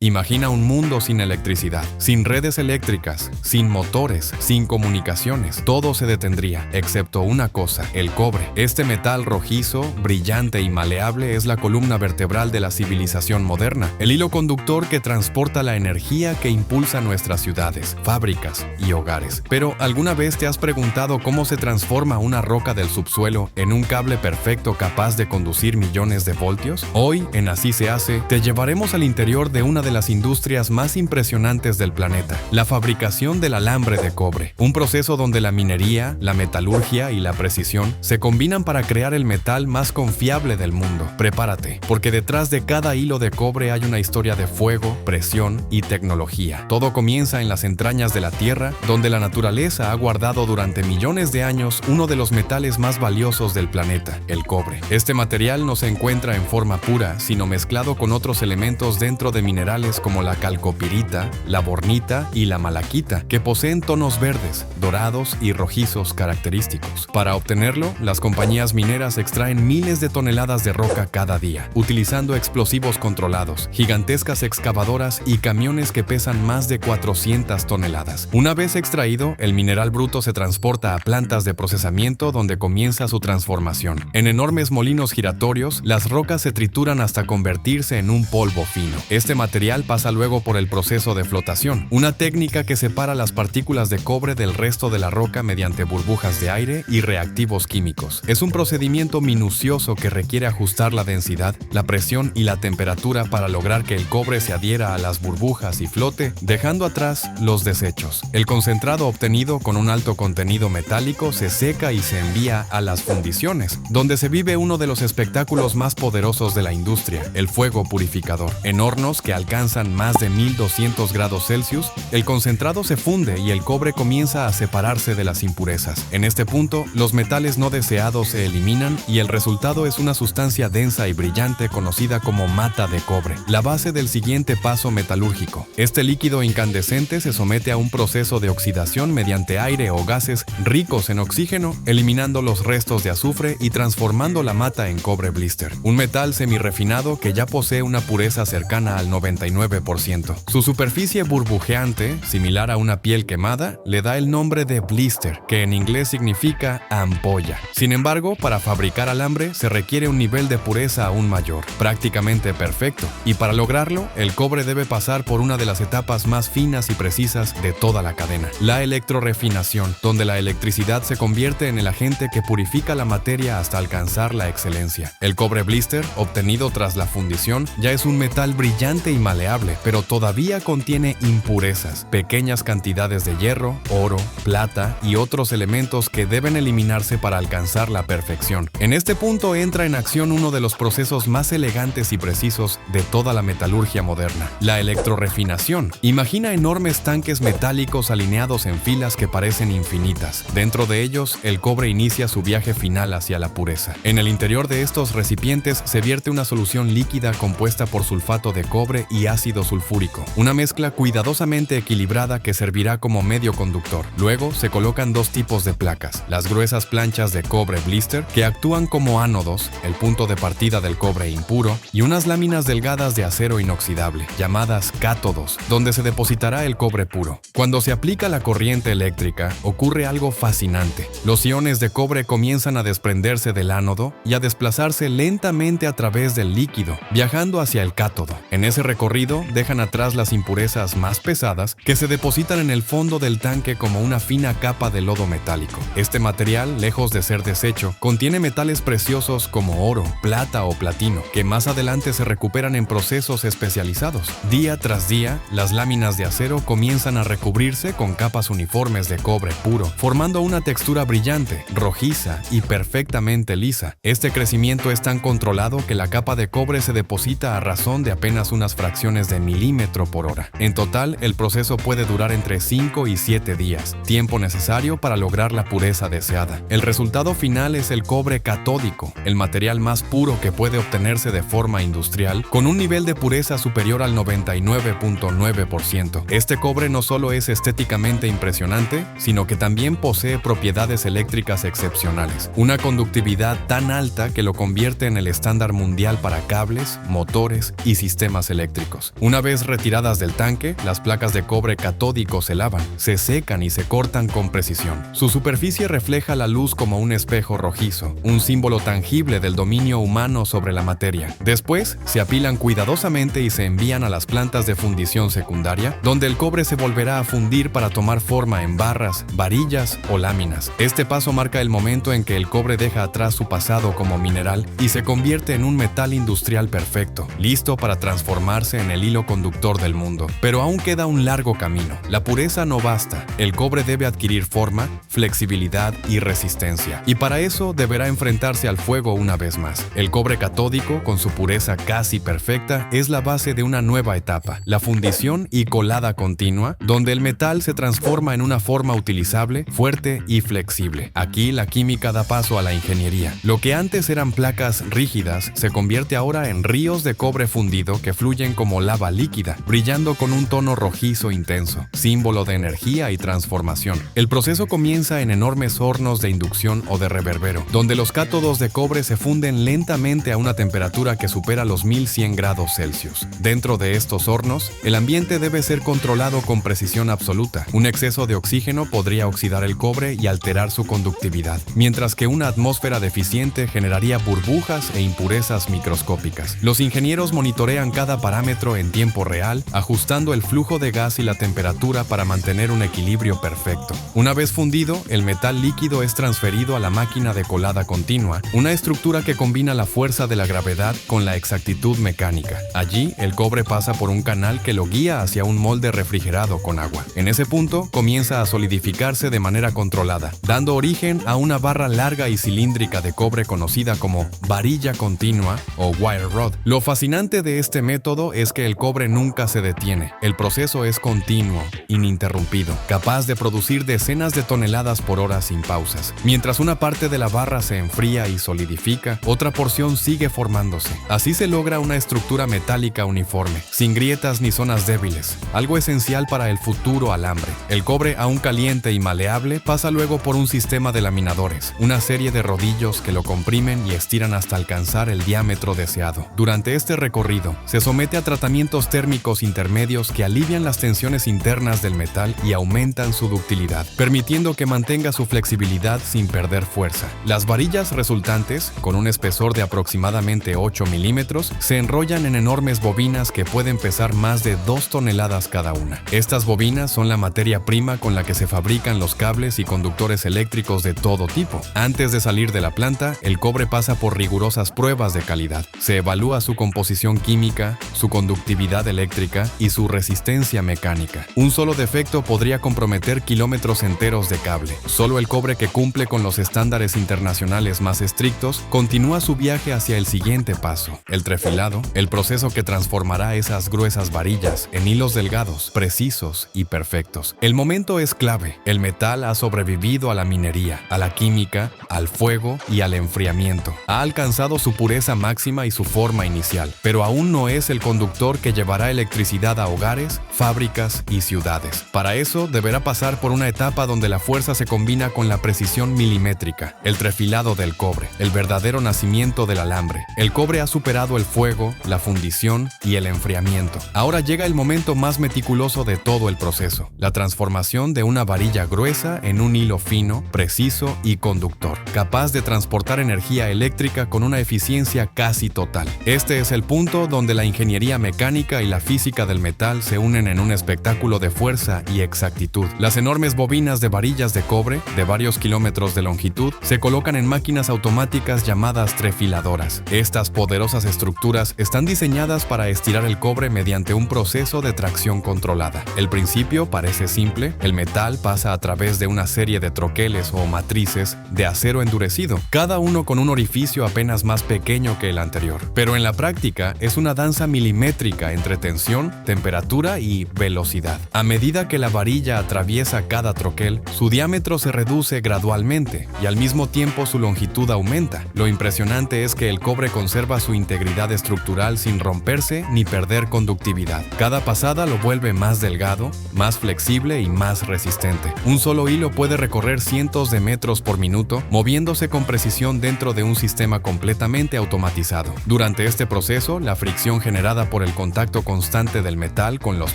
Imagina un mundo sin electricidad, sin redes eléctricas, sin motores, sin comunicaciones. Todo se detendría, excepto una cosa, el cobre. Este metal rojizo, brillante y maleable es la columna vertebral de la civilización moderna, el hilo conductor que transporta la energía que impulsa nuestras ciudades, fábricas y hogares. Pero, ¿alguna vez te has preguntado cómo se transforma una roca del subsuelo en un cable perfecto capaz de conducir millones de voltios? Hoy, en Así se hace, te llevaremos al interior de una de las industrias más impresionantes del planeta, la fabricación del alambre de cobre, un proceso donde la minería, la metalurgia y la precisión se combinan para crear el metal más confiable del mundo. Prepárate, porque detrás de cada hilo de cobre hay una historia de fuego, presión y tecnología. Todo comienza en las entrañas de la Tierra, donde la naturaleza ha guardado durante millones de años uno de los metales más valiosos del planeta, el cobre. Este material no se encuentra en forma pura, sino mezclado con otros elementos dentro de minerales como la calcopirita, la bornita y la malaquita, que poseen tonos verdes, dorados y rojizos característicos. Para obtenerlo, las compañías mineras extraen miles de toneladas de roca cada día, utilizando explosivos controlados, gigantescas excavadoras y camiones que pesan más de 400 toneladas. Una vez extraído, el mineral bruto se transporta a plantas de procesamiento donde comienza su transformación. En enormes molinos giratorios, las rocas se trituran hasta convertirse en un polvo fino. Este material pasa luego por el proceso de flotación, una técnica que separa las partículas de cobre del resto de la roca mediante burbujas de aire y reactivos químicos. Es un procedimiento minucioso que requiere ajustar la densidad, la presión y la temperatura para lograr que el cobre se adhiera a las burbujas y flote, dejando atrás los desechos. El concentrado obtenido con un alto contenido metálico se seca y se envía a las fundiciones, donde se vive uno de los espectáculos más poderosos de la industria, el fuego purificador. En hornos que alcanzan más de 1200 grados Celsius, el concentrado se funde y el cobre comienza a separarse de las impurezas. En este punto, los metales no deseados se eliminan y el resultado es una sustancia densa y brillante conocida como mata de cobre, la base del siguiente paso metalúrgico. Este líquido incandescente se somete a un proceso de oxidación mediante aire o gases ricos en oxígeno, eliminando los restos de azufre y transformando la mata en cobre blister, un metal semirrefinado que ya posee una pureza cercana al 99%. Su superficie burbujeante, similar a una piel quemada, le da el nombre de blister, que en inglés significa ampolla. Sin embargo, para fabricar alambre se requiere un nivel de pureza aún mayor, prácticamente perfecto, y para lograrlo, el cobre debe pasar por una de las etapas más finas y precisas de toda la cadena, la electrorefinación, donde la electricidad se convierte en el agente que purifica la materia hasta alcanzar la excelencia. El cobre blister, obtenido tras la fundición, ya es un metal brillante y maleable, pero todavía contiene impurezas, pequeñas cantidades de hierro, oro, plata y otros elementos que deben eliminarse para alcanzar la perfección. En este punto entra en acción uno de los procesos más elegantes y precisos de toda la metalurgia moderna, la electrorefinación. Imagina enormes tanques metálicos alineados en filas que parecen infinitas. Dentro de ellos, el cobre inicia su viaje final hacia la pureza. En el interior de estos recipientes se vierte una solución líquida compuesta por sulfato de cobre y ácido sulfúrico, una mezcla cuidadosamente equilibrada que servirá como medio conductor. Luego se colocan dos tipos de placas, las gruesas planchas de cobre blister, que actúan como ánodos, el punto de partida del cobre impuro, y unas láminas delgadas de acero inoxidable, llamadas cátodos, donde se depositará el cobre puro. Cuando se aplica la corriente eléctrica, ocurre algo fascinante. Los iones de cobre comienzan a desprenderse del ánodo y a desplazarse lentamente a través del líquido, viajando hacia el cátodo. En ese recorrido dejan atrás las impurezas más pesadas que se depositan en el fondo del tanque como una fina capa de lodo metálico. Este material, lejos de ser desecho, contiene metales preciosos como oro, plata o platino, que más adelante se recuperan en procesos especializados. Día tras día, las láminas de acero comienzan a recubrirse con capas uniformes de cobre puro, formando una textura brillante, rojiza y perfectamente lisa. Este crecimiento es tan controlado que la capa de cobre se deposita a razón de apenas unas fracciones de milímetro por hora. En total, el proceso puede durar entre 5 y 7 días, tiempo necesario para lograr la pureza deseada. El resultado final es el cobre catódico, el material más puro que puede obtenerse de forma industrial, con un nivel de pureza superior al 99.9%. Este cobre no solo es estéticamente impresionante, sino que también posee propiedades eléctricas excepcionales, una conductividad tan alta que lo convierte en el estándar mundial para cables, motores y sistemas eléctricos. refrescos. Una vez retiradas del tanque, las placas de cobre catódico se lavan, se secan y se cortan con precisión. Su superficie refleja la luz como un espejo rojizo, un símbolo tangible del dominio humano sobre la materia. Después, se apilan cuidadosamente y se envían a las plantas de fundición secundaria, donde el cobre se volverá a fundir para tomar forma en barras, varillas o láminas. Este paso marca el momento en que el cobre deja atrás su pasado como mineral y se convierte en un metal industrial perfecto, listo para transformarse en el hilo conductor del mundo. Pero aún queda un largo camino. La pureza no basta. El cobre debe adquirir forma, flexibilidad y resistencia. Y para eso deberá enfrentarse al fuego una vez más. El cobre catódico, con su pureza casi perfecta, es la base de una nueva etapa, la fundición y colada continua, donde el metal se transforma en una forma utilizable, fuerte y flexible. Aquí la química da paso a la ingeniería. Lo que antes eran placas rígidas se convierte ahora en ríos de cobre fundido que fluyen como lava líquida, brillando con un tono rojizo intenso, símbolo de energía y transformación. El proceso comienza en enormes hornos de inducción o de reverbero, donde los cátodos de cobre se funden lentamente a una temperatura que supera los 1100 grados Celsius. Dentro de estos hornos, el ambiente debe ser controlado con precisión absoluta. Un exceso de oxígeno podría oxidar el cobre y alterar su conductividad, mientras que una atmósfera deficiente generaría burbujas e impurezas microscópicas. Los ingenieros monitorean cada parámetro en tiempo real, ajustando el flujo de gas y la temperatura para mantener un equilibrio perfecto. Una vez fundido, el metal líquido es transferido a la máquina de colada continua, una estructura que combina la fuerza de la gravedad con la exactitud mecánica. Allí, el cobre pasa por un canal que lo guía hacia un molde refrigerado con agua. En ese punto, comienza a solidificarse de manera controlada, dando origen a una barra larga y cilíndrica de cobre conocida como varilla continua o wire rod. Lo fascinante de este método es que el cobre nunca se detiene. El proceso es continuo, ininterrumpido, capaz de producir decenas de toneladas por hora sin pausas. Mientras una parte de la barra se enfría y solidifica, otra porción sigue formándose. Así se logra una estructura metálica uniforme, sin grietas ni zonas débiles, algo esencial para el futuro alambre. El cobre, aún caliente y maleable, pasa luego por un sistema de laminadores, una serie de rodillos que lo comprimen y estiran hasta alcanzar el diámetro deseado. Durante este recorrido, se somete a tratamientos térmicos intermedios que alivian las tensiones internas del metal y aumentan su ductilidad, permitiendo que mantenga su flexibilidad sin perder fuerza. Las varillas resultantes, con un espesor de aproximadamente 8 milímetros, se enrollan en enormes bobinas que pueden pesar más de 2 toneladas cada una. Estas bobinas son la materia prima con la que se fabrican los cables y conductores eléctricos de todo tipo. Antes de salir de la planta, el cobre pasa por rigurosas pruebas de calidad. Se evalúa su composición química, su conductividad eléctrica y su resistencia mecánica. Un solo defecto podría comprometer kilómetros enteros de cable. Solo el cobre que cumple con los estándares internacionales más estrictos continúa su viaje hacia el siguiente paso, el trefilado, el proceso que transformará esas gruesas varillas en hilos delgados, precisos y perfectos. El momento es clave. El metal ha sobrevivido a la minería, a la química, al fuego y al enfriamiento. Ha alcanzado su pureza máxima y su forma inicial, pero aún no es el conductor que llevará electricidad a hogares, fábricas y ciudades. Para eso deberá pasar por una etapa donde la fuerza se combina con la precisión milimétrica, el trefilado del cobre, el verdadero nacimiento del alambre. El cobre ha superado el fuego, la fundición y el enfriamiento. Ahora llega el momento más meticuloso de todo el proceso, la transformación de una varilla gruesa en un hilo fino, preciso y conductor, capaz de transportar energía eléctrica con una eficiencia casi total. Este es el punto donde la ingeniería mecánica y la física del metal se unen en un espectáculo de fuerza y exactitud. Las enormes bobinas de varillas de cobre, de varios kilómetros de longitud, se colocan en máquinas automáticas llamadas trefiladoras. Estas poderosas estructuras están diseñadas para estirar el cobre mediante un proceso de tracción controlada. El principio parece simple. El metal pasa a través de una serie de troqueles o matrices de acero endurecido, cada uno con un orificio apenas más pequeño que el anterior. Pero en la práctica es una danza milimétrica entre tensión, temperatura y velocidad. A medida que la varilla atraviesa cada troquel, su diámetro se reduce gradualmente y al mismo tiempo su longitud aumenta. Lo impresionante es que el cobre conserva su integridad estructural sin romperse ni perder conductividad. Cada pasada lo vuelve más delgado, más flexible y más resistente. Un solo hilo puede recorrer cientos de metros por minuto, moviéndose con precisión dentro de un sistema completamente automatizado. Durante este proceso, la fricción generada por por el contacto constante del metal con los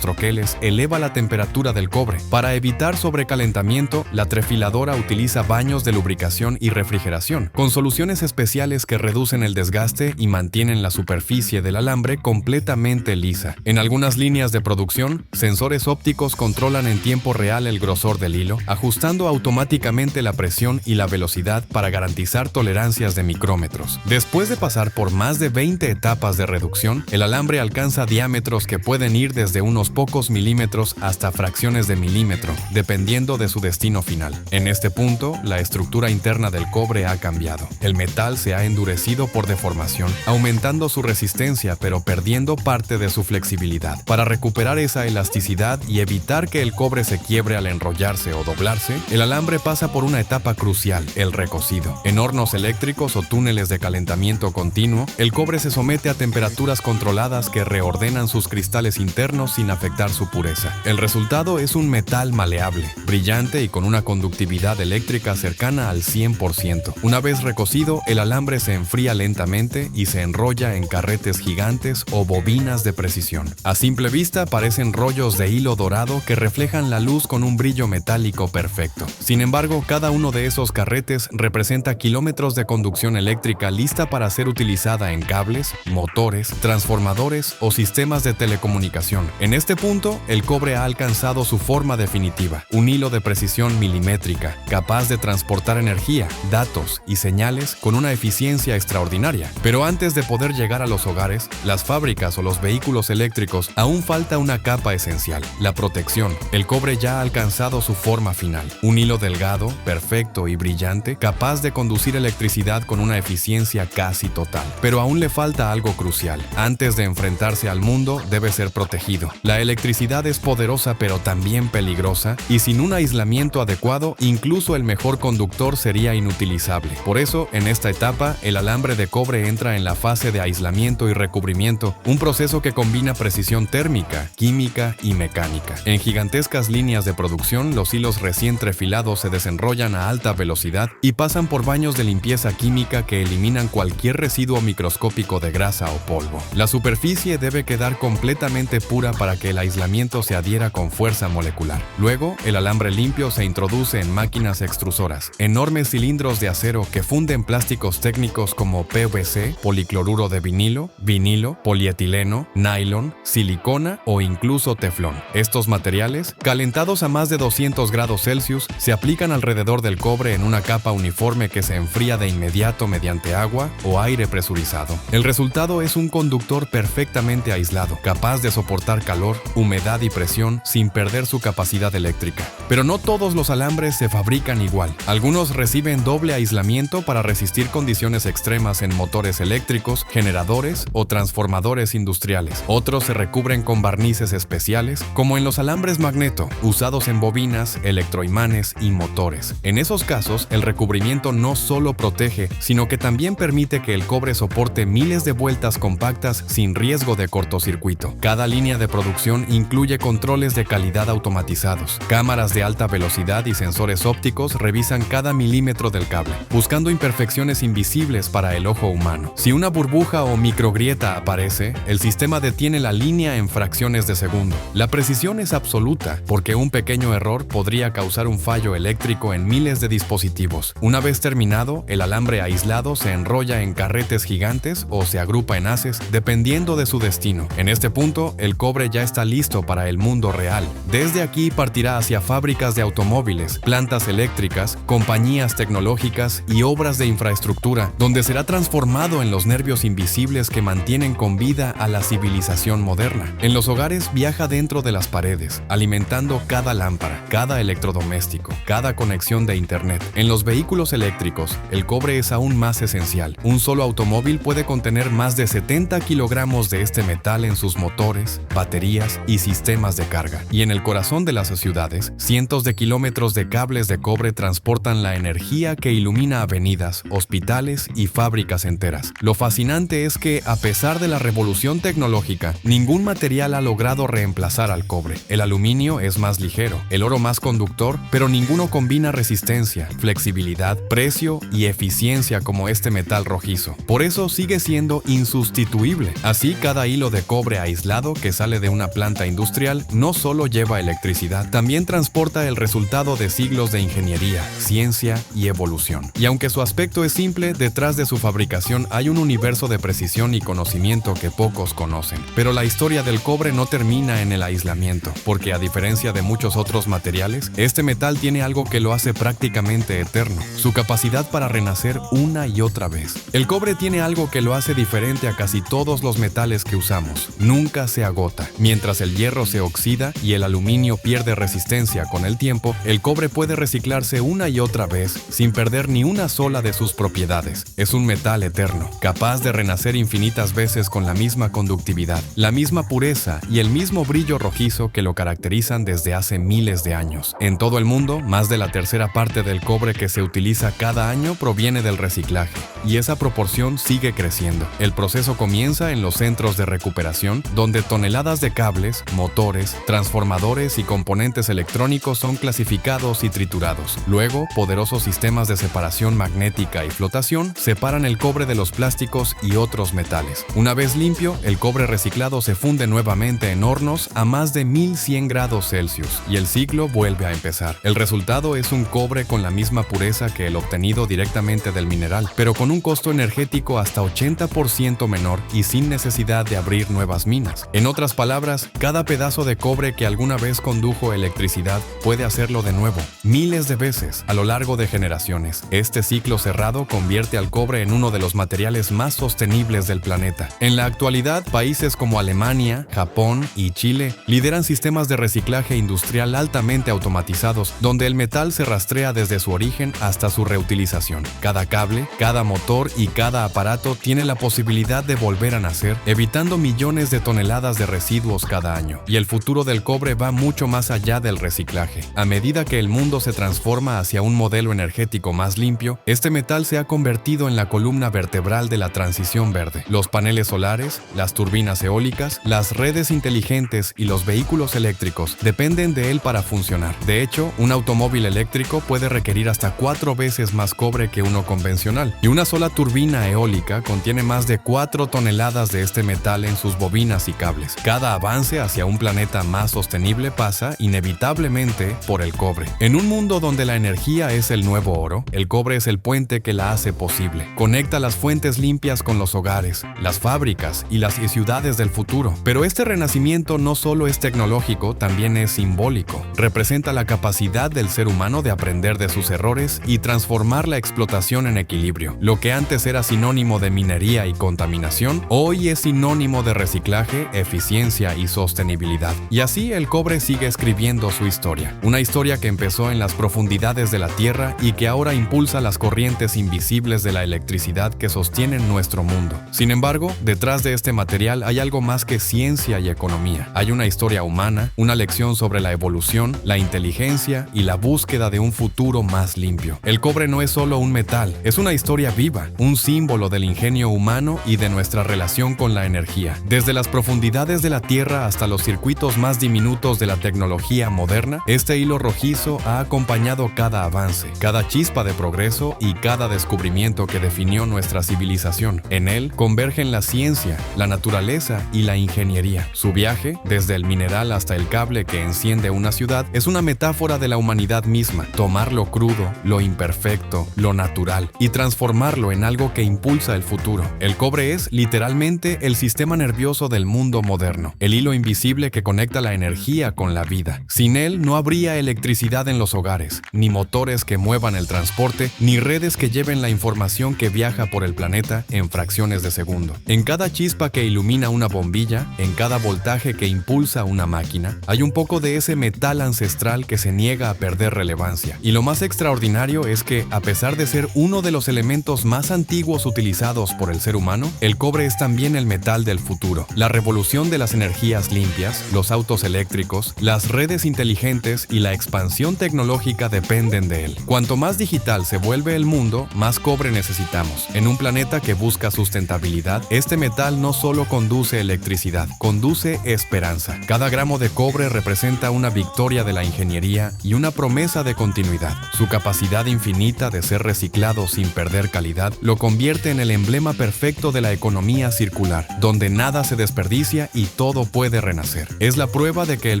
troqueles eleva la temperatura del cobre. Para evitar sobrecalentamiento, la trefiladora utiliza baños de lubricación y refrigeración, con soluciones especiales que reducen el desgaste y mantienen la superficie del alambre completamente lisa. En algunas líneas de producción, sensores ópticos controlan en tiempo real el grosor del hilo, ajustando automáticamente la presión y la velocidad para garantizar tolerancias de micrómetros. Después de pasar por más de 20 etapas de reducción, el alambre alcanza diámetros que pueden ir desde unos pocos milímetros hasta fracciones de milímetro, dependiendo de su destino final. En este punto, la estructura interna del cobre ha cambiado. El metal se ha endurecido por deformación, aumentando su resistencia pero perdiendo parte de su flexibilidad. Para recuperar esa elasticidad y evitar que el cobre se quiebre al enrollarse o doblarse, el alambre pasa por una etapa crucial, el recocido. En hornos eléctricos o túneles de calentamiento continuo, el cobre se somete a temperaturas controladas que reordenan sus cristales internos sin afectar su pureza. El resultado es un metal maleable, brillante y con una conductividad eléctrica cercana al 100%. Una vez recocido, el alambre se enfría lentamente y se enrolla en carretes gigantes o bobinas de precisión. A simple vista parecen rollos de hilo dorado que reflejan la luz con un brillo metálico perfecto. Sin embargo, cada uno de esos carretes representa kilómetros de conducción eléctrica lista para ser utilizada en cables, motores, transformadores o sistemas de telecomunicación. En este punto, el cobre ha alcanzado su forma definitiva, un hilo de precisión milimétrica, capaz de transportar energía, datos y señales con una eficiencia extraordinaria. Pero antes de poder llegar a los hogares, las fábricas o los vehículos eléctricos, aún falta una capa esencial, la protección. El cobre ya ha alcanzado su forma final, un hilo delgado, perfecto y brillante, capaz de conducir electricidad con una eficiencia casi total. Pero aún le falta algo crucial. Antes de enfrentarse al mundo, debe ser protegido. La electricidad es poderosa pero también peligrosa, y sin un aislamiento adecuado, incluso el mejor conductor sería inutilizable. Por eso, en esta etapa, el alambre de cobre entra en la fase de aislamiento y recubrimiento, un proceso que combina precisión térmica, química y mecánica. En gigantescas líneas de producción, los hilos recién trefilados se desenrollan a alta velocidad y pasan por baños de limpieza química que eliminan cualquier residuo microscópico de grasa o polvo. La superficie debe quedar completamente pura para que el aislamiento se adhiera con fuerza molecular. Luego, el alambre limpio se introduce en máquinas extrusoras, enormes cilindros de acero que funden plásticos técnicos como PVC, policloruro de vinilo, polietileno, nylon, silicona o incluso teflón. Estos materiales, calentados a más de 200 grados Celsius, se aplican alrededor del cobre en una capa uniforme que se enfría de inmediato mediante agua o aire presurizado. El resultado es un conductor perfectamente aislado, capaz de soportar calor, humedad y presión sin perder su capacidad eléctrica. Pero no todos los alambres se fabrican igual. Algunos reciben doble aislamiento para resistir condiciones extremas en motores eléctricos, generadores o transformadores industriales. Otros se recubren con barnices especiales, como en los alambres magneto, usados en bobinas, electroimanes y motores. En esos casos, el recubrimiento no solo protege, sino que también permite que el cobre soporte miles de vueltas compactas sin riesgo de cortocircuito. Cada línea de producción incluye controles de calidad automatizados. Cámaras de alta velocidad y sensores ópticos revisan cada milímetro del cable, buscando imperfecciones invisibles para el ojo humano. Si una burbuja o microgrieta aparece, el sistema detiene la línea en fracciones de segundo. La precisión es absoluta, porque un pequeño error podría causar un fallo eléctrico en miles de dispositivos. Una vez terminado, el alambre aislado se enrolla en carretes gigantes o se agrupa en haces, dependiendo de su destino. En este punto, el cobre ya está listo para el mundo real. Desde aquí partirá hacia fábricas de automóviles, plantas eléctricas, compañías tecnológicas y obras de infraestructura, donde será transformado en los nervios invisibles que mantienen con vida a la civilización moderna. En los hogares viaja dentro de las paredes, alimentando cada lámpara, cada electrodoméstico, cada conexión de internet. En los vehículos eléctricos, el cobre es aún más esencial. Un solo automóvil puede contener más de 70 kilogramos de este metal en sus motores, baterías y sistemas de carga. Y en el corazón de las ciudades, cientos de kilómetros de cables de cobre transportan la energía que ilumina avenidas, hospitales y fábricas enteras. Lo fascinante es que, a pesar de la revolución tecnológica, ningún material ha logrado reemplazar al cobre. El aluminio es más ligero, el oro más conductor, pero ninguno combina resistencia, flexibilidad, precio y eficiencia como este metal rojizo. Por eso sigue siendo insustituible. Así, cada cada hilo de cobre aislado que sale de una planta industrial no solo lleva electricidad, también transporta el resultado de siglos de ingeniería, ciencia y evolución. Y aunque su aspecto es simple, detrás de su fabricación hay un universo de precisión y conocimiento que pocos conocen. Pero la historia del cobre no termina en el aislamiento, porque a diferencia de muchos otros materiales, este metal tiene algo que lo hace prácticamente eterno: su capacidad para renacer una y otra vez. El cobre tiene algo que lo hace diferente a casi todos los metales que usamos: nunca se agota. Mientras el hierro se oxida y el aluminio pierde resistencia con el tiempo, el cobre puede reciclarse una y otra vez sin perder ni una sola de sus propiedades. Es un metal eterno, capaz de renacer infinitas veces con la misma conductividad, la misma pureza y el mismo brillo rojizo que lo caracterizan desde hace miles de años. En todo el mundo, más de la tercera parte del cobre que se utiliza cada año proviene del reciclaje, y esa proporción sigue creciendo. El proceso comienza en los centros de recuperación, donde toneladas de cables, motores, transformadores y componentes electrónicos son clasificados y triturados. Luego, poderosos sistemas de separación magnética y flotación separan el cobre de los plásticos y otros metales. Una vez limpio, el cobre reciclado se funde nuevamente en hornos a más de 1100 grados Celsius y el ciclo vuelve a empezar. El resultado es un cobre con la misma pureza que el obtenido directamente del mineral, pero con un costo energético hasta 80% menor y sin necesidad de abrir nuevas minas. En otras palabras, cada pedazo de cobre que alguna vez condujo electricidad puede hacerlo de nuevo, miles de veces, a lo largo de generaciones. Este ciclo cerrado convierte al cobre en uno de los materiales más sostenibles del planeta. En la actualidad, países como Alemania, Japón y Chile lideran sistemas de reciclaje industrial altamente automatizados, donde el metal se rastrea desde su origen hasta su reutilización. Cada cable, cada motor y cada aparato tiene la posibilidad de volver a nacer, evitando millones de toneladas de residuos cada año. Y el futuro del cobre va mucho más allá del reciclaje. A medida que el mundo se transforma hacia un modelo energético más limpio, este metal se ha convertido en la columna vertebral de la transición verde. Los paneles solares, las turbinas eólicas, las redes inteligentes y los vehículos eléctricos dependen de él para funcionar. De hecho, un automóvil eléctrico puede requerir hasta 4 veces más cobre que uno convencional, y una sola turbina eólica contiene más de 4 toneladas de este metal en sus bobinas y cables. Cada avance hacia un planeta más sostenible pasa inevitablemente por el cobre. En un mundo donde la energía es el nuevo oro, el cobre es el puente que la hace posible. Conecta las fuentes limpias con los hogares, las fábricas y las ciudades del futuro. Pero este renacimiento no solo es tecnológico, también es simbólico. Representa la capacidad del ser humano de aprender de sus errores y transformar la explotación en equilibrio. Lo que antes era sinónimo de minería y contaminación, hoy es sinónimo de reciclaje, eficiencia y sostenibilidad. Y así el cobre sigue escribiendo su historia. Una historia que empezó en las profundidades de la Tierra y que ahora impulsa las corrientes invisibles de la electricidad que sostienen nuestro mundo. Sin embargo, detrás de este material hay algo más que ciencia y economía. Hay una historia humana, una lección sobre la evolución, la inteligencia y la búsqueda de un futuro más limpio. El cobre no es solo un metal, es una historia viva, un símbolo del ingenio humano y de nuestra relación con la energía. Desde las profundidades de la Tierra hasta los circuitos más diminutos de la tecnología moderna, este hilo rojizo ha acompañado cada avance, cada chispa de progreso y cada descubrimiento que definió nuestra civilización. En él convergen la ciencia, la naturaleza y la ingeniería. Su viaje, desde el mineral hasta el cable que enciende una ciudad, es una metáfora de la humanidad misma. Tomar lo crudo, lo imperfecto, lo natural y transformarlo en algo que impulsa el futuro. El cobre es, literalmente, el sistema nervioso del mundo moderno, el hilo invisible que conecta la energía con la vida. Sin él no habría electricidad en los hogares, ni motores que muevan el transporte, ni redes que lleven la información que viaja por el planeta en fracciones de segundo. En cada chispa que ilumina una bombilla, en cada voltaje que impulsa una máquina, hay un poco de ese metal ancestral que se niega a perder relevancia. Y lo más extraordinario es que, a pesar de ser uno de los elementos más antiguos utilizados por el ser humano, el cobre es también el metal del futuro. La revolución de las energías limpias, los autos eléctricos, las redes inteligentes y la expansión tecnológica dependen de él. Cuanto más digital se vuelve el mundo, más cobre necesitamos. En un planeta que busca sustentabilidad, este metal no solo conduce electricidad, conduce esperanza. Cada gramo de cobre representa una victoria de la ingeniería y una promesa de continuidad. Su capacidad infinita de ser reciclado sin perder calidad lo convierte en el emblema perfecto de la economía circular, donde nada se desperdicia y todo puede renacer. Es la prueba de que el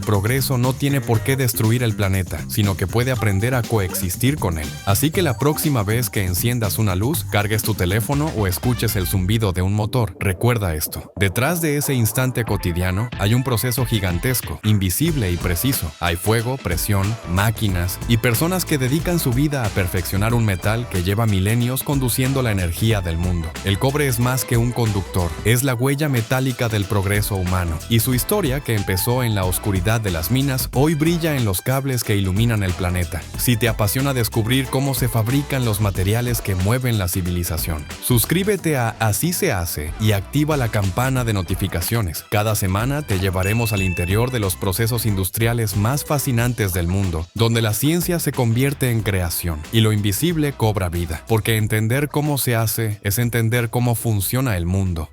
progreso no tiene por qué destruir el planeta, sino que puede aprender a coexistir con él. Así que la próxima vez que enciendas una luz, cargues tu teléfono o escuches el zumbido de un motor, recuerda esto. Detrás de ese instante cotidiano hay un proceso gigantesco, invisible y preciso. Hay fuego, presión, máquinas y personas que dedican su vida a perfeccionar un metal que lleva milenios conduciendo la energía del mundo. El cobre es más que un conductor, es la huella metálica del progreso humano. Y su historia, que empezó en la oscuridad de las minas, hoy brilla en los cables que iluminan el planeta. Si te apasiona descubrir cómo se fabrican los materiales que mueven la civilización, suscríbete a Así se hace y activa la campana de notificaciones. Cada semana te llevaremos al interior de los procesos industriales más fascinantes del mundo, donde la ciencia se convierte en creación y lo invisible cobra vida, porque entender cómo se hace es entender cómo funciona el mundo.